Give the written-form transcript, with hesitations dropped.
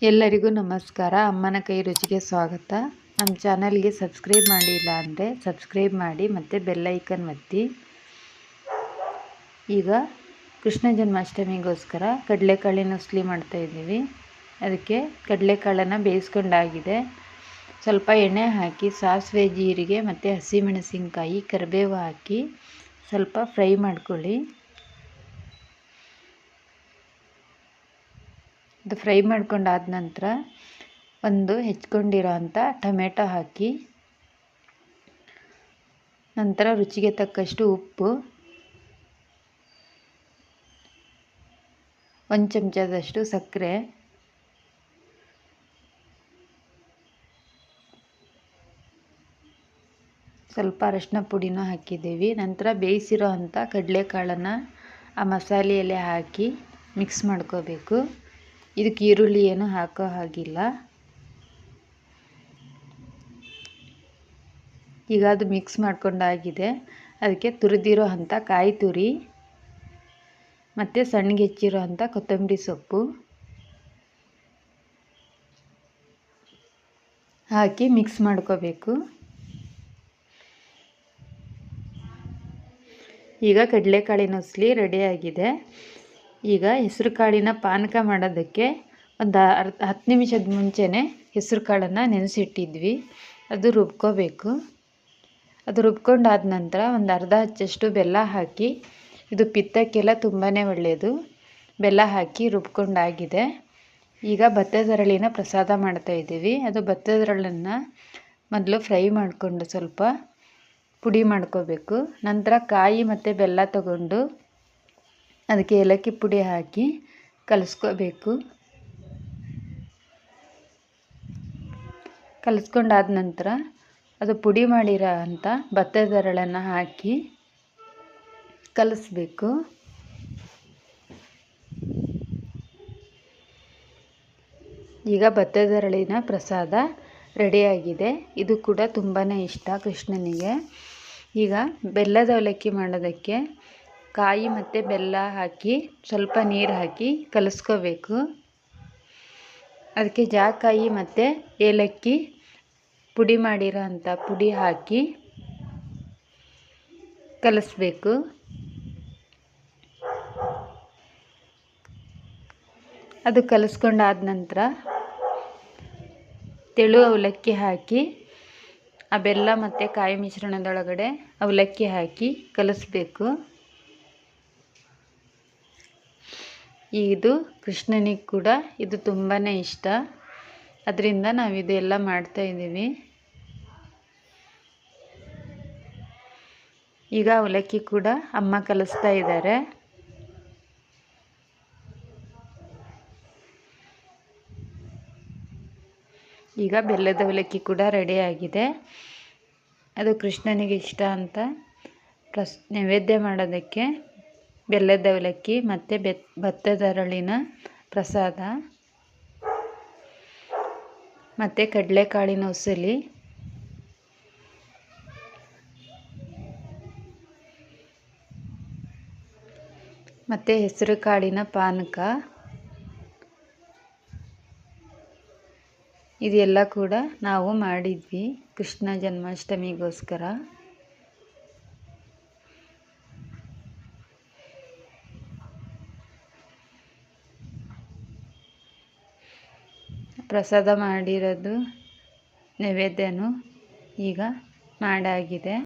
ಎಲ್ಲರಿಗೂ ನಮಸ್ಕಾರ. ಅಮ್ಮನ ಕೈ ರುಚಿಗೆ ಸ್ವಾಗತ. ನಮ್ಮ ಚಾನಲ್ಗೆ ಸಬ್ಸ್ಕ್ರೈಬ್ ಮಾಡಿಲ್ಲ ಅಂದರೆ ಸಬ್ಸ್ಕ್ರೈಬ್ ಮಾಡಿ ಮತ್ತು ಬೆಲ್ ಐಕನ್ ಒತ್ತಿ. ಈಗ ಕೃಷ್ಣ ಜನ್ಮಾಷ್ಟಮಿಗೋಸ್ಕರ ಕಡಲೆಕಾಳಿನ ಉಸ್ಲಿ ಮಾಡ್ತಾಯಿದ್ದೀವಿ. ಅದಕ್ಕೆ ಕಡಲೆಕಾಳನ್ನು ಬೇಯಿಸ್ಕೊಂಡಾಗಿದೆ. ಸ್ವಲ್ಪ ಎಣ್ಣೆ ಹಾಕಿ ಸಾಸಿವೆ, ಜೀರಿಗೆ ಮತ್ತು ಹಸಿಮೆಣಸಿನ್ಕಾಯಿ, ಕರಿಬೇವು ಹಾಕಿ ಸ್ವಲ್ಪ ಫ್ರೈ ಮಾಡ್ಕೊಳ್ಳಿ. ಅದು ಫ್ರೈ ಮಾಡ್ಕೊಂಡಾದ ನಂತರ ಒಂದು ಹೆಚ್ಕೊಂಡಿರೋ ಅಂಥ ಟೊಮೆಟೊ ಹಾಕಿ, ನಂತರ ರುಚಿಗೆ ತಕ್ಕಷ್ಟು ಉಪ್ಪು, 1 ಚಮಚದಷ್ಟು ಸಕ್ಕರೆ, ಸ್ವಲ್ಪ ಅರಶಿನ ಪುಡಿನೂ ಹಾಕಿದ್ದೀವಿ. ನಂತರ ಬೇಯಿಸಿರೋ ಅಂಥ ಕಡಲೆಕಾಳನ್ನು ಆ ಮಸಾಲೆಯಲ್ಲಿ ಹಾಕಿ ಮಿಕ್ಸ್ ಮಾಡ್ಕೋಬೇಕು. ಇದಕ್ಕೆ ಈರುಳ್ಳಿ ಏನು ಹಾಕೋ ಹಾಗಿಲ್ಲ. ಈಗ ಅದು ಮಿಕ್ಸ್ ಮಾಡ್ಕೊಂಡಾಗಿದೆ. ಅದಕ್ಕೆ ತುರಿದಿರೋ ಅಂಥ ಕಾಯಿ ತುರಿ ಮತ್ತು ಸಣ್ಣಗೆ ಹೆಚ್ಚಿರೋ ಅಂಥ ಕೊತ್ತಂಬರಿ ಸೊಪ್ಪು ಹಾಕಿ ಮಿಕ್ಸ್ ಮಾಡ್ಕೋಬೇಕು. ಈಗ ಕಡಲೆಕಾಳಿನ ಉಸ್ಲಿ ರೆಡಿಯಾಗಿದೆ. ಈಗ ಹೆಸರು ಕಾಳಿನ ಪಾನಕ ಮಾಡೋದಕ್ಕೆ ಒಂದು 10 ನಿಮಿಷದ ಮುಂಚೆನೇ ಹೆಸರು ಕಾಳನ್ನು ನೆನೆಸಿಟ್ಟಿದ್ವಿ. ಅದು ರುಬ್ಕೋಬೇಕು. ಅದು ರುಬ್ಕೊಂಡಾದ ನಂತರ ಒಂದು ಅರ್ಧ ಹಚ್ಚಷ್ಟು ಬೆಲ್ಲ ಹಾಕಿ, ಇದು ಪಿತ್ತಕ್ಕೆಲ್ಲ ತುಂಬಾ ಒಳ್ಳೆಯದು. ಬೆಲ್ಲ ಹಾಕಿ ರುಬ್ಕೊಂಡಾಗಿದೆ. ಈಗ ಭತ್ತದರಳಿನ ಪ್ರಸಾದ ಮಾಡ್ತಾಯಿದ್ದೀವಿ. ಅದು ಭತ್ತದರಳನ್ನು ಮೊದಲು ಫ್ರೈ ಮಾಡಿಕೊಂಡು ಸ್ವಲ್ಪ ಪುಡಿ ಮಾಡ್ಕೋಬೇಕು. ನಂತರ ಕಾಯಿ ಮತ್ತು ಬೆಲ್ಲ ತಗೊಂಡು ಅದಕ್ಕೆ ಏಲಕ್ಕಿ ಪುಡಿ ಹಾಕಿ ಕಲಿಸ್ಕೋಬೇಕು. ಕಲಿಸ್ಕೊಂಡಾದ ನಂತರ ಅದು ಪುಡಿ ಮಾಡಿರೋ ಅಂಥ ಭತ್ತದರಳನ್ನು ಹಾಕಿ ಕಲಿಸ್ಬೇಕು. ಈಗ ಭತ್ತದರಳಿನ ಪ್ರಸಾದ ರೆಡಿಯಾಗಿದೆ. ಇದು ಕೂಡ ತುಂಬಾ ಇಷ್ಟ ಕೃಷ್ಣನಿಗೆ. ಈಗ ಬೆಲ್ಲದ ಅವಲಕ್ಕಿ ಮಾಡೋದಕ್ಕೆ ಕಾಯಿ ಮತ್ತು ಬೆಲ್ಲ ಹಾಕಿ ಸ್ವಲ್ಪ ನೀರು ಹಾಕಿ ಕಲಿಸ್ಕೋಬೇಕು. ಅದಕ್ಕೆ ಜಾಕಾಯಿ ಮತ್ತು ಏಲಕ್ಕಿ ಪುಡಿ ಮಾಡಿರೋ ಅಂಥ ಪುಡಿ ಹಾಕಿ ಕಲಿಸ್ಬೇಕು. ಅದು ಕಲಿಸ್ಕೊಂಡಾದ ನಂತರ ತೆಳು ಅವಲಕ್ಕಿ ಹಾಕಿ ಆ ಬೆಲ್ಲ ಮತ್ತು ಕಾಯಿ ಮಿಶ್ರಣದೊಳಗಡೆ ಅವಲಕ್ಕಿ ಹಾಕಿ ಕಲಿಸ್ಬೇಕು. ಇದು ಕೃಷ್ಣನಿಗೆ ಕೂಡ ಇದು ತುಂಬಾ ಇಷ್ಟ. ಅದರಿಂದ ನಾವು ಇದೆಲ್ಲ ಮಾಡ್ತಾಯಿದ್ದೀವಿ. ಈಗ ಅವಲಕ್ಕಿ ಕೂಡ ಅಮ್ಮ ಕಲಿಸ್ತಾ ಇದ್ದಾರೆ. ಈಗ ಬೆಲ್ಲದ ಅವಲಕ್ಕಿ ಕೂಡ ರೆಡಿಯಾಗಿದೆ. ಅದು ಕೃಷ್ಣನಿಗೆ ಇಷ್ಟ ಅಂತ ನೈವೇದ್ಯ ಮಾಡೋದಕ್ಕೆ ಬೆಲ್ಲದ ಅವಲಕ್ಕಿ ಮತ್ತು ಭತ್ತದರಳಿನ ಪ್ರಸಾದ ಮತ್ತು ಕಡಲೆಕಾಳಿನ ಉಸಲಿ ಮತ್ತು ಹೆಸರು ಕಾಳಿನ ಪಾನಕ, ಇದೆಲ್ಲ ಕೂಡ ನಾವು ಮಾಡಿದ್ವಿ ಕೃಷ್ಣ ಜನ್ಮಾಷ್ಟಮಿಗೋಸ್ಕರ. ಪ್ರಸಾದ ಮಾಡಿರೋದು ನೈವೇದ್ಯನೂ ಈಗ ಮಾಡಾಗಿದೆ.